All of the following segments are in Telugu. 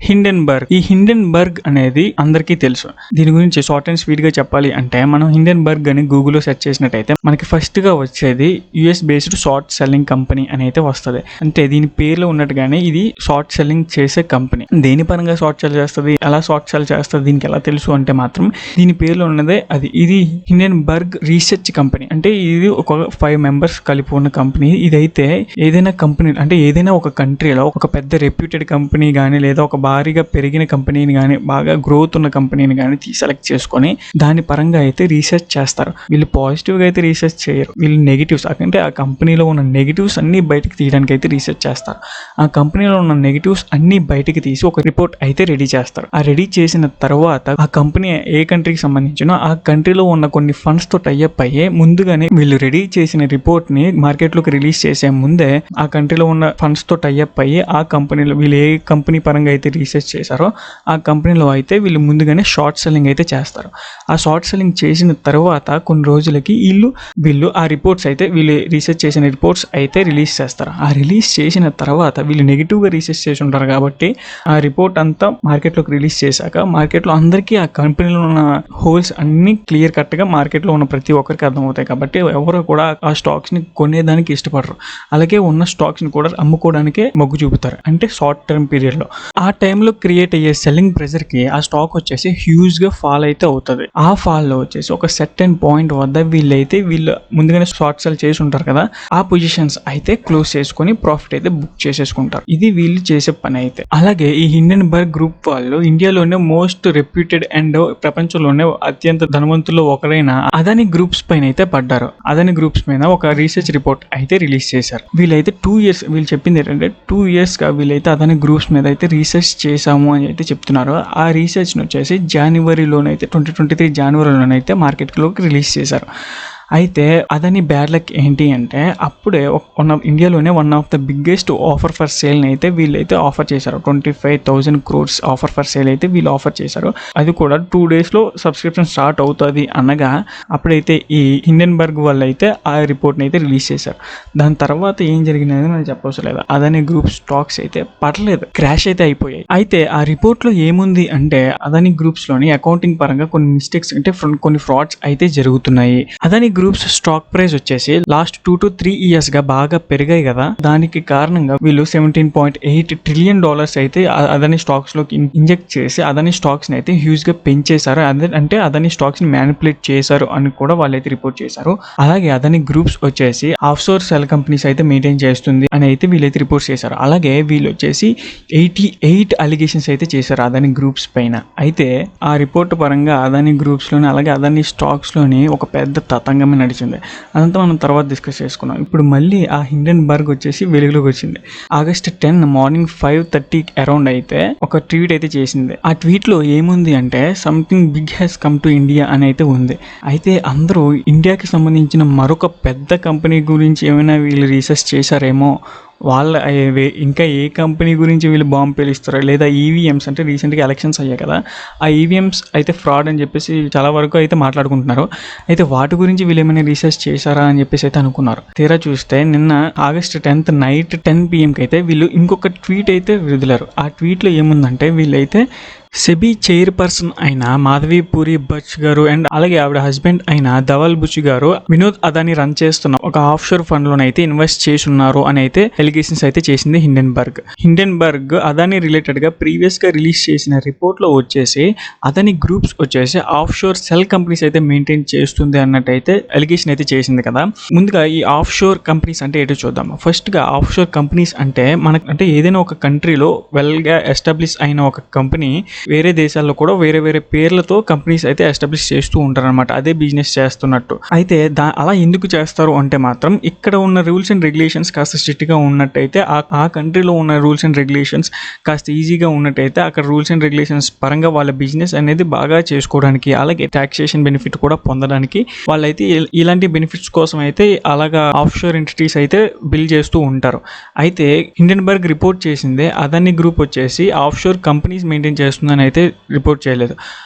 హిండెన్బర్గ్. ఈ హిండెన్బర్గ్ అనేది అందరికీ తెలుసు. దీని గురించి షార్ట్ అండ్ స్వీట్ గా చెప్పాలి అంటే మనం హిండెన్బర్గ్ అని గూగుల్లో సెర్చ్ చేసినట్టయితే మనకి ఫస్ట్ గా వచ్చేది US based short selling company అని అయితే వస్తుంది. అంటే దీని పేరులో ఉన్నట్టుగానే ఇది షార్ట్ సెల్లింగ్ చేసే కంపెనీ. దేని పరంగా షార్ట్ సెల్ చేస్తుంది, ఎలా షార్ట్ సెల్ చేస్తుంది, దీనికి ఎలా తెలుసు అంటే మాత్రం దీని పేరులో ఉన్నదే అది. ఇది హిండెన్బర్గ్ రీసెర్చ్ కంపెనీ. అంటే ఇది ఒక 5 మెంబర్స్ కలిపి ఉన్న కంపెనీ. ఇదైతే ఏదైనా కంపెనీ అంటే ఏదైనా ఒక కంట్రీలో ఒక పెద్ద రెప్యూటెడ్ కంపెనీ కానీ లేదా ఒక భారీగా పెరిగిన కంపెనీని కానీ బాగా గ్రోత్ ఉన్న కంపెనీని కానీ సెలెక్ట్ చేసుకొని దాని పరంగా అయితే రీసెర్చ్ చేస్తారు. వీళ్ళు పాజిటివ్గా అయితే రీసెర్చ్ చేయరు. వీళ్ళు నెగిటివ్స్ అంటే ఆ కంపెనీలో ఉన్న నెగిటివ్స్ అన్ని బయటకు తీయడానికి అయితే రీసెర్చ్ చేస్తారు. ఆ కంపెనీలో ఉన్న నెగిటివ్స్ అన్ని బయటకు తీసి ఒక రిపోర్ట్ అయితే రెడీ చేస్తారు. ఆ రెడీ చేసిన తర్వాత ఆ కంపెనీ ఏ కంట్రీకి సంబంధించినో ఆ కంట్రీలో ఉన్న కొన్ని ఫండ్స్ తో టైఅప్ అయ్యే ముందుగానే వీళ్ళు రెడీ చేసిన రిపోర్ట్ ని మార్కెట్ లోకి రిలీజ్ చేసే ముందే ఆ కంట్రీలో ఉన్న ఫండ్స్ తో టైఅప్ అయ్యి ఆ కంపెనీలో వీళ్ళు ఏ కంపెనీ పరంగా అయితే రీసెర్చ్ చేశారో ఆ కంపెనీలో అయితే వీళ్ళు ముందుగానే షార్ట్ సెల్లింగ్ అయితే చేస్తారు. ఆ షార్ట్ సెల్లింగ్ చేసిన తర్వాత కొన్ని రోజులకి వీళ్ళు ఆ రిపోర్ట్స్ అయితే వీళ్ళు రీసెర్చ్ చేసిన రిపోర్ట్స్ అయితే రిలీజ్ చేస్తారు. ఆ రిలీజ్ చేసిన తర్వాత వీళ్ళు నెగిటివ్ గా రీసెర్చ్ చేసి ఉంటారు కాబట్టి ఆ రిపోర్ట్ అంతా మార్కెట్ లోకి రిలీజ్ చేశాక మార్కెట్ లో అందరికీ ఆ కంపెనీలో ఉన్న హోల్స్ అన్ని క్లియర్ కట్ గా మార్కెట్ లో ఉన్న ప్రతి ఒక్కరికి అర్థమవుతాయి. కాబట్టి ఎవరు కూడా ఆ స్టాక్స్ ని కొనేదానికి ఇష్టపడరు. అలాగే ఉన్న స్టాక్స్ ని కూడా అమ్ముకోవడానికే మొగ్గు చూపుతారు. అంటే షార్ట్ టర్మ్ పీరియడ్ లో ఆ టైంలో క్రియేట్ అయ్యే సెల్లింగ్ ప్రెజర్ కి ఆ స్టాక్ వచ్చేసి హ్యూజ్ గా ఫాల్ అయితే అవుతుంది. ఆ ఫాల్ లో వచ్చేసి ఒక సెర్టైన్ పాయింట్ వద్ద వీళ్ళు ముందుగానే షార్ట్ సెల్ చేసి ఉంటారు కదా, ఆ పొజిషన్స్ అయితే క్లోజ్ చేసుకొని ప్రాఫిట్ అయితే బుక్ చేసేసుకుంటారు. ఇది వీళ్ళు చేసే పని అయితే. అలాగే ఈ హిండెన్బర్గ్ గ్రూప్ వాళ్ళు ఇండియాలోనే మోస్ట్ రెప్యూటెడ్ అండ్ ప్రపంచంలోనే అత్యంత ధనవంతుల్లో ఒకరైన అదాని గ్రూప్స్ పైన అయితే పడ్డారు. అదాని గ్రూప్స్ పైన ఒక రీసెర్చ్ రిపోర్ట్ అయితే రిలీజ్ చేశారు. వీళ్ళైతే 2 years వీళ్ళు చెప్పింది ఏంటంటే 2 years గా వీళ్ళైతే అదాని గ్రూప్స్ మీద అయితే రీసెర్చ్ చేశాము అని అయితే చెప్తున్నారు. ఆ రీసెర్చ్ ను వచ్చేసి జనవరిలోనైతే 2023 జనవరిలోనైతే మార్కెట్ లోకి రిలీజ్ చేశారు. అయితే అదని బ్యాడ్ లక్ ఏంటి అంటే అప్పుడే ఇండియాలోనే one of the biggest offer for sale అయితే వీళ్ళైతే ఆఫర్ చేశారు. 25,000 crores ఆఫర్ ఫర్ సేల్ అయితే వీళ్ళు ఆఫర్ చేశారు. అది కూడా 2 days లో సబ్స్క్రిప్షన్ స్టార్ట్ అవుతుంది అనగా అప్పుడైతే ఈ హిండెన్బర్గ్ వాళ్ళు అయితే ఆ రిపోర్ట్ని అయితే రిలీజ్ చేశారు. దాని తర్వాత ఏం జరిగిందని మనం చెప్పవసరం లేదు. అదాని గ్రూప్ స్టాక్స్ అయితే పడలేదు, క్రాష్ అయితే అయిపోయాయి. అయితే ఆ రిపోర్ట్ లో ఏముంది అంటే అదాని గ్రూప్స్ లోని అకౌంటింగ్ పరంగా కొన్ని మిస్టేక్స్ అంటే కొన్ని ఫ్రాడ్స్ అయితే జరుగుతున్నాయి. అదాని గ్రూప్స్ స్టాక్ ప్రైస్ వచ్చేసి లాస్ట్ 2 to 3 years గా బాగా పెరిగాయి కదా, దానికి కారణంగా వీళ్ళు $17.8 trillion అయితే అదాని స్టాక్స్ లోకి ఇంజెక్ట్ చేసి అదాని స్టాక్స్ ని అయితే హ్యూజ్ గా పెంచేశారు. అంటే అదాని స్టాక్స్ ని మ్యానిపులేట్ చేశారు అని కూడా వాళ్ళైతే రిపోర్ట్ చేశారు. అలాగే అదాని గ్రూప్స్ వచ్చేసి ఆఫ్షోర్ సెల్ కంపెనీస్ అయితే మెయింటైన్ చేస్తుంది అని అయితే వీళ్ళైతే రిపోర్ట్ చేశారు. అలాగే వీళ్ళు వచ్చేసి 88 అలిగేషన్స్ అయితే చేశారు అదాని గ్రూప్స్ పైన. అయితే ఆ రిపోర్ట్ పరంగా అదాని గ్రూప్స్ లోని అలాగే అదాని స్టాక్స్ లోని ఒక పెద్ద తతంగం నడిచింది. అదంతా మనం తర్వాత డిస్కస్ చేసుకున్నాం. ఇప్పుడు మళ్ళీ ఆ హిండెన్బర్గ్ వచ్చేసి వెలుగులోకి వచ్చింది. August 10 మార్నింగ్ 5:30 అరౌండ్ అయితే ఒక ట్వీట్ అయితే చేసింది. ఆ ట్వీట్ లో ఏముంది అంటే something big has come to India అని అయితే ఉంది. అయితే అందరూ ఇండియాకి సంబంధించిన మరొక పెద్ద కంపెనీ గురించి ఏమైనా వీళ్ళు రీసెర్చ్ చేశారేమో, వాళ్ళ ఇంకా ఏ కంపెనీ గురించి వీళ్ళు బాంబు పేలిస్తారో, లేదా ఈవీఎంస్ అంటే రీసెంట్గా ఎలక్షన్స్ అయ్యాయి కదా, ఆ ఈవీఎంస్ అయితే ఫ్రాడ్ అని చెప్పేసి చాలా వరకు అయితే మాట్లాడుకుంటున్నారు. అయితే వాటి గురించి వీళ్ళు ఏమైనా రీసెర్చ్ చేశారా అని చెప్పేసి అయితే అనుకున్నారు. తీరా చూస్తే నిన్న August 10 నైట్ 10 PM అయితే వీళ్ళు ఇంకొక ట్వీట్ అయితే వదిలారు. ఆ ట్వీట్లో ఏముందంటే వీళ్ళైతే సెబీ చైర్పర్సన్ అయిన మాధవీపురి బచ్ గారు అండ్ అలాగే ఆవిడ హస్బెండ్ అయిన ధవల్ బుచ్ గారు వినోద్ అదాని రన్ చేస్తున్న ఒక ఆఫ్షోర్ ఫండ్ లోనైతే ఇన్వెస్ట్ చేసి ఉన్నారు అని అయితే ఎలిగేషన్స్ అయితే చేసింది హిండెన్బర్గ్. అదాని రిలేటెడ్ గా ప్రీవియస్ గా రిలీజ్ చేసిన రిపోర్ట్ లో వచ్చేసి అదాని గ్రూప్స్ వచ్చేసి ఆఫ్షోర్ సెల్ కంపెనీస్ అయితే మెయింటైన్ చేస్తుంది అన్నట్టు అయితే ఎలిగేషన్ అయితే చేసింది కదా. ముందుగా ఈ ఆఫ్షోర్ కంపెనీస్ అంటే ఏంటో చూద్దాం. ఫస్ట్ గా ఆఫ్షోర్ కంపెనీస్ అంటే అంటే ఏదైనా ఒక కంట్రీలో వెల్ గా ఎస్టాబ్లిష్ అయిన ఒక కంపెనీ వేరే దేశాల్లో కూడా వేరే వేరే పేర్లతో కంపెనీస్ అయితే ఎస్టాబ్లిష్ చేస్తూ ఉంటారు అనమాట, అదే బిజినెస్ చేస్తున్నట్టు. అయితే అలా ఎందుకు చేస్తారు అంటే మాత్రం ఇక్కడ ఉన్న రూల్స్ అండ్ రెగ్యులేషన్స్ కాస్త స్ట్రిక్ట్ గా ఉన్నట్టయితే ఆ కంట్రీలో ఉన్న రూల్స్ అండ్ రెగ్యులేషన్స్ కాస్త ఈజీగా ఉన్నట్టయితే అక్కడ రూల్స్ అండ్ రెగ్యులేషన్స్ పరంగా వాళ్ళ బిజినెస్ అనేది బాగా చేసుకోవడానికి అలాగే టాక్సేషన్ బెనిఫిట్ కూడా పొందడానికి వాళ్ళైతే ఇలాంటి బెనిఫిట్స్ కోసం అయితే అలాగా ఆఫ్షోర్ ఎంటిటీస్ అయితే బిల్డ్ చేస్తూ ఉంటారు. అయితే హిండెన్బర్గ్ రిపోర్ట్ చేసిందే అదాని గ్రూప్ వచ్చేసి ఆఫ్షోర్ కంపెనీస్ మెయింటైన్ చేస్తుంది అయితే రిపోర్ట్ చేయలేదు.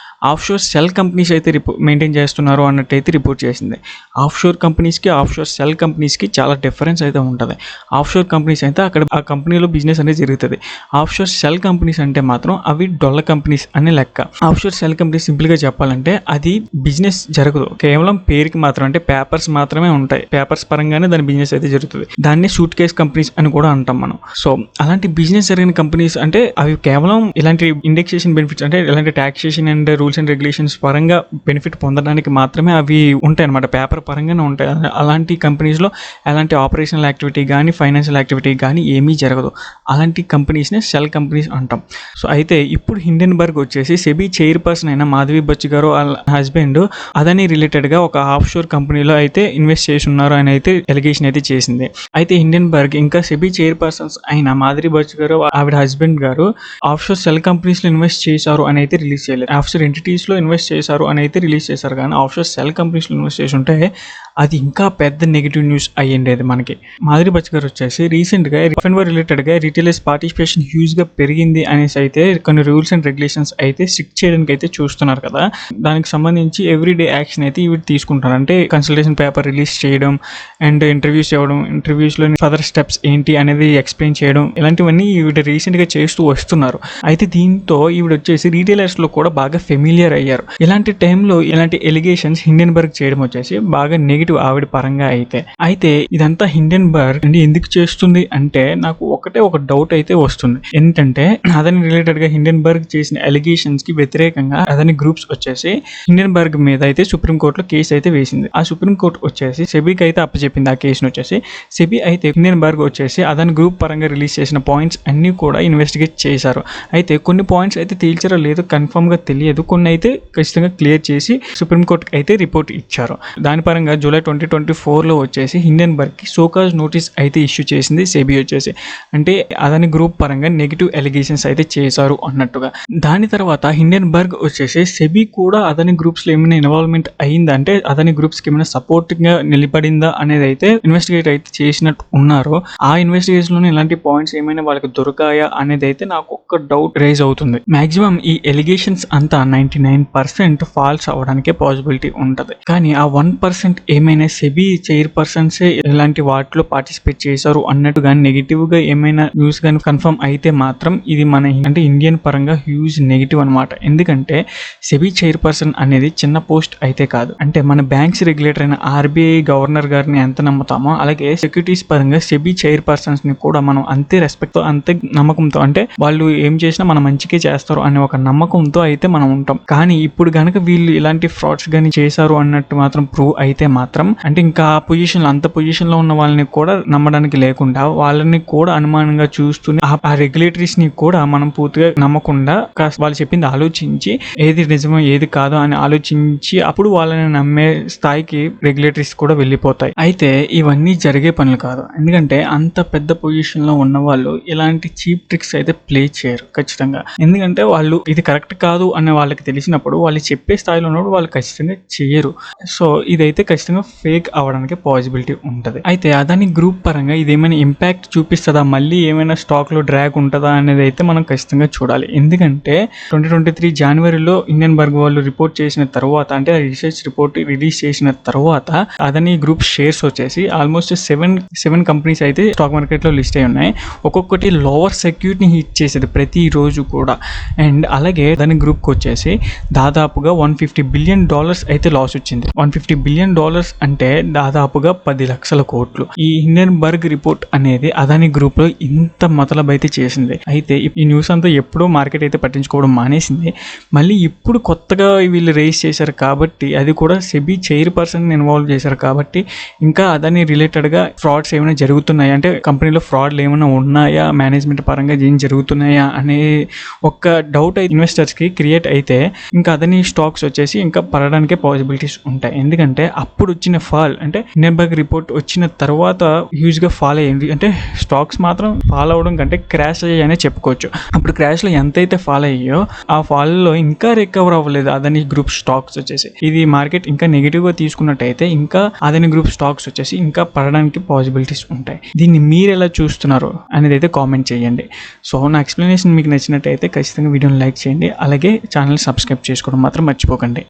ఆఫ్షోర్ సెల్ కంపెనీస్ అయితే మెయింటైన్ చేస్తున్నారు అన్నట్టయితే రిపోర్ట్ చేసింది. ఆఫ్షోర్ కంపెనీస్కి ఆఫ్షోర్ సెల్ కంపెనీస్కి చాలా డిఫరెన్స్ అయితే ఉంటుంది. ఆఫ్షోర్ కంపెనీస్ అయితే అక్కడ ఆ కంపెనీలో బిజినెస్ అనేది జరుగుతుంది. ఆఫ్షోర్ సెల్ కంపెనీస్ అంటే మాత్రం అవి డొల్ల కంపెనీస్ అనే లెక్క. ఆఫ్షోర్ సెల్ కంపెనీస్ సింపుల్గా చెప్పాలంటే అది బిజినెస్ జరగదు, కేవలం పేరుకి మాత్రం, అంటే పేపర్స్ మాత్రమే ఉంటాయి, పేపర్స్ పరంగానే దాని బిజినెస్ అయితే జరుగుతుంది. దాన్ని సూట్ కేస్ కంపెనీస్ అని కూడా అంటాం మనం. సో అలాంటి బిజినెస్ జరిగిన కంపెనీస్ అంటే అవి కేవలం ఇలాంటి ఇండెక్సేషన్ బెనిఫిట్స్, అంటే ఇలాంటి taxation and rules and regulations పరంగా బెనిఫిట్ పొందడానికి మాత్రమే అవి ఉంటాయి అనమాట, పేపర్ పరంగానే ఉంటాయి. అలాంటి కంపెనీస్లో ఎలాంటి ఆపరేషనల్ యాక్టివిటీ కానీ ఫైనాన్షియల్ యాక్టివిటీ కానీ ఏమీ జరగదు. అలాంటి కంపెనీస్నే సెల్ కంపెనీస్ అంటాం. సో అయితే ఇప్పుడు హిండెన్బర్గ్ వచ్చేసి సెబీ చైర్పర్సన్ అయిన మాధవి బచ్చు గారు వాళ్ళ హస్బెండ్ అదని రిలేటెడ్గా ఒక ఆఫ్షోర్ కంపెనీలో అయితే ఇన్వెస్ట్ చేసి ఉన్నారు అని అయితే ఎలిగేషన్ అయితే చేసింది. అయితే హిండెన్బర్గ్ ఇంకా సెబీ చైర్పర్సన్స్ అయిన మాధవి బచ్చు గారు ఆవిడ హస్బెండ్ గారు ఆఫ్షోర్ సెల్ కంపెనీస్లో ఇన్వెస్ట్ చేశారు అని అయితే రిలీజ్ చేయలేదు. ఆఫ్షోర్ ఎంటిటీస్లో ఇన్వెస్ట్ చేశారు అని అయితే రిలీజ్ చేశారు, కానీ ఆఫ్షోర్ సెల్ కంపెనీస్లో ఇన్వెస్ట్ చేసి ఉంటే అది ఇంకా పెద్ద నెగిటివ్ న్యూస్ అయ్యిండేది మనకి. మాధురి బచ్ గారు వచ్చేసి రీసెంట్గా ఎఫ్ఎన్ఓ రిలేటెడ్గా రీటైలర్స్ పార్టిసిపేషన్ హ్యూజ్గా పెరిగింది అనేసి అయితే కొన్ని రూల్స్ అండ్ రెగ్యులేషన్స్ అయితే స్ట్రిక్ట్ చేయడానికి అయితే చూస్తున్నారు కదా. దానికి సంబంధించి ఎవ్రీడే యాక్షన్ అయితే ఇవి తీసుకుంటారు. అంటే కన్సల్టేషన్ పేపర్ రిలీజ్ చేయడం అండ్ ఇంటర్వ్యూస్ ఇవ్వడం, ఇంటర్వ్యూస్లో ఫర్దర్ స్టెప్స్ ఏంటి అనేది ఎక్స్ప్లెయిన్ చేయడం, ఇలాంటివన్నీ ఈవిడ రీసెంట్గా చేస్తూ వస్తున్నారు. అయితే దీంతో ఈవిడ వచ్చేసి రీటైలర్స్లో కూడా బాగా ఫెమిలియర్ అయ్యారు. ఇలాంటి టైంలో ఇలాంటి ఎలిగేషన్స్ హిండెన్బర్గ్ చేయడం వచ్చేసి బాగా నెగిటివ్ ఆవిడ పరంగా అయితే ఇదంతా హిండెన్బర్గ్ ఎందుకు చేస్తుంది అంటే నాకు ఒక డౌట్ అయితే వస్తుంది. ఏంటంటే అదని రిలేటెడ్ గా హిండెన్బర్గ్ చేసిన ఎలిగేషన్స్ కి వ్యతిరేకంగా అదని గ్రూప్స్ వచ్చేసి హిండెన్బర్గ్ మీద అయితే సుప్రీంకోర్టులో కేసు అయితే వేసింది. ఆ సుప్రీంకోర్టు వచ్చేసి సెబీకి అయితే అప్పచెప్పింది ఆ కేసును వచ్చేసి. సెబీ అయితే హిండెన్బర్గ్ వచ్చేసి అదని గ్రూప్ పరంగా రిలీజ్ చేసిన పాయింట్స్ అన్ని కూడా ఇన్వెస్టిగేట్ చేశారు. అయితే కొన్ని పాయింట్స్ అయితే తేల్చారో లేదో కన్ఫర్మ్ గా తెలియదు, కొన్ని అయితే ఖచ్చితంగా క్లియర్ చేసి సుప్రీంకోర్టుకి అయితే రిపోర్ట్ ఇచ్చారు. దాని పరంగా జూలై 2024లో వచ్చేసి హిండెన్బర్గ్కి సోకాజ్ నోటీస్ అయితే ఇష్యూ చేసింది సెబీ వచ్చేసి. అంటే అదని గ్రూప్ పరంగా నెగిటివ్ ఎలిగేషన్స్ అయితే చేశారు అన్నట్టుగా. దాని తర్వాత హిండెన్బర్గ్ వచ్చేసి సెబీ కూడా అదని గ్రూప్స్లో ఏమైనా ఇన్వాల్వ్మెంట్ అయిందా, అంటే అదని గ్రూప్స్కి ఏమైనా సపోర్టింగ్గా నిలబడిందా అనేది అయితే ఇన్వెస్టిగేట్ అయితే చేసినట్టు ఉన్నారు. ఆ ఇన్వెస్టిగేషన్లో ఇలాంటి పాయింట్స్ ఏమైనా వాళ్ళకి దొరికాయా అనేది అయితే నాకు ఒక డౌట్ రైజ్ అవుతుంది. మాక్సిమం ఈ ఎలిగేషన్స్ అంతా 99% ఫాల్స్ అవ్వడానికే పాసిబిలిటీ ఉంటుంది, కానీ ఆ 1% ఏమైనా సెబీ చైర్పర్సన్సే ఇలాంటి వాటిలో పార్టిసిపేట్ చేశారు అన్నట్టు కానీ నెగిటివ్ గా ఏమైనా న్యూస్ కానీ కన్ఫర్మ్ అయితే మాత్రం ఇది మన అంటే ఇండియన్ పరంగా హ్యూజ్ నెగిటివ్ అనమాట. ఎందుకంటే సెబీ చైర్పర్సన్ అనేది చిన్న పోస్ట్ అయితే కాదు. అంటే మన బ్యాంక్స్ రెగ్యులేటర్ అయిన ఆర్బీఐ గవర్నర్ గారిని ఎంత నమ్ముతామో అలాగే సెక్యూరిటీస్ పరంగా సెబీ చైర్పర్సన్స్ ని కూడా మనం అంతే రెస్పెక్ట్ తో అంతే నమ్మకంతో, అంటే వాళ్ళు ఏం చేసినా మన మంచికే చేస్తారు అనే ఒక నమ్మకంతో అయితే మనం ఉంటాం. కానీ ఇప్పుడు గనక వీళ్ళు ఇలాంటి ఫ్రాడ్స్ కానీ చేశారు అన్నట్టు మాత్రం ప్రూవ్ అయితే మాత్రం అంటే ఇంకా ఆ పొజిషన్ అంత పొజిషన్ లో ఉన్న వాళ్ళని కూడా నమ్మడానికి లేకుండా వాళ్ళని కూడా అనుమానంగా చూస్తూనే ఆ రెగ్యులేటరీస్ ని కూడా మనం పూర్తిగా నమ్మకుండా వాళ్ళు చెప్పింది ఆలోచించి ఏది నిజమో ఏది కాదో అని ఆలోచించి అప్పుడు వాళ్ళని నమ్మే స్థాయికి రెగ్యులేటరీస్ కూడా వెళ్ళిపోతాయి. అయితే ఇవన్నీ జరిగే పనులు కాదు, ఎందుకంటే అంత పెద్ద పొజిషన్ లో ఉన్న వాళ్ళు ఇలాంటి చీప్ ట్రిక్స్ అయితే ప్లే చేయరు ఖచ్చితంగా. ఎందుకంటే వాళ్ళు ఇది కరెక్ట్ కాదు అనే వాళ్ళకి తెలిసినప్పుడు వాళ్ళు చెప్పే స్థాయిలో ఉన్నప్పుడు వాళ్ళు ఖచ్చితంగా చేయరు. సో ఇదైతే ఖచ్చితంగా ఫేక్ అవడానికి పాసిబిలిటీ ఉంటుంది. అయితే అదాని గ్రూప్ పరంగా ఇది ఏమైనా ఇంపాక్ట్ చూపిస్తుందా, మళ్ళీ ఏమైనా స్టాక్ లో డ్రాగ్ ఉంటుందా అనేది అయితే మనం ఖచ్చితంగా చూడాలి. ఎందుకంటే 2023 జనవరిలో హిండెన్బర్గ్ వాళ్ళు రిపోర్ట్ చేసిన తర్వాత, అంటే రీసెర్చ్ రిపోర్ట్ రిలీజ్ చేసిన తర్వాత అదాని గ్రూప్ షేర్స్ వచ్చేసి ఆల్మోస్ట్ సెవెన్ కంపెనీస్ అయితే స్టాక్ మార్కెట్ లో లిస్ట్ అయి ఉన్నాయి. ఒక్కొక్కటి లోవర్ సెక్యూరిటీని హిట్ చేసేది ప్రతి రోజు కూడా. అండ్ అలాగే అదాని గ్రూప్ కి వచ్చేసి దాదాపుగా $150 బిలియన్ అయితే లాస్ వచ్చింది. $150 బిలియన్ అంటే దాదాపుగా 10 లక్షల కోట్లు. ఈ హిండెన్బర్గ్ రిపోర్ట్ అనేది అదాని గ్రూప్ లో ఇంత మతలబ్ అయితే చేసింది. అయితే ఈ న్యూస్ అంతా ఎప్పుడో మార్కెట్ అయితే పట్టించుకోవడం మానేసింది. మళ్ళీ ఇప్పుడు కొత్తగా వీళ్ళు రేస్ చేశారు కాబట్టి, అది కూడా సెబీ చైర్పర్సన్ ఇన్వాల్వ్ చేశారు కాబట్టి ఇంకా అదాని రిలేటెడ్ గా ఫ్రాడ్స్ ఏమైనా జరుగుతున్నాయా, అంటే కంపెనీలో ఫ్రాడ్లు ఏమైనా ఉన్నాయా, మేనేజ్మెంట్ పరంగా ఏం జరుగుతున్నాయా అనే ఒక డౌట్ అయితే ఇన్వెస్టర్స్ కి క్రియేట్ అయితే ఇంకా అదాని స్టాక్స్ వచ్చేసి ఇంకా పడడానికే పాసిబిలిటీస్ ఉంటాయి. ఎందుకంటే అప్పుడు వచ్చిన ఫాల్ అంటే హిండెన్బర్గ్ రిపోర్ట్ వచ్చిన తర్వాత హ్యూజ్ గా ఫాల్ అయ్యింది. అంటే స్టాక్స్ మాత్రం ఫాల్ అవడం కంటే క్రాష్ అయ్యాయనే చెప్పుకోవచ్చు. అప్పుడు క్రాష్ లో ఎంతైతే ఫాల్ అయ్యాయో ఆ ఫాల్ లో ఇంకా రికవర్ అవ్వలేదు అదాని గ్రూప్ స్టాక్స్ వచ్చేసి. ఇది మార్కెట్ ఇంకా నెగిటివ్ గా తీసుకున్నట్టయితే ఇంకా అదాని గ్రూప్ స్టాక్స్ వచ్చేసి ఇంకా పడడానికి పాసిబిలిటీస్ ఉంటాయి. దీన్ని మీరు ఎలా చూస్తున్నారు అనేది అయితే కామెంట్ చేయండి. సో నా ఎక్స్ప్లెనేషన్ మీకు నచ్చినట్టయితే ఖచ్చితంగా వీడియోని లైక్ చేయండి. అలాగే ఛానల్ సబ్స్క్రైబ్ చేసుకోవడం మాత్రం మర్చిపోకండి.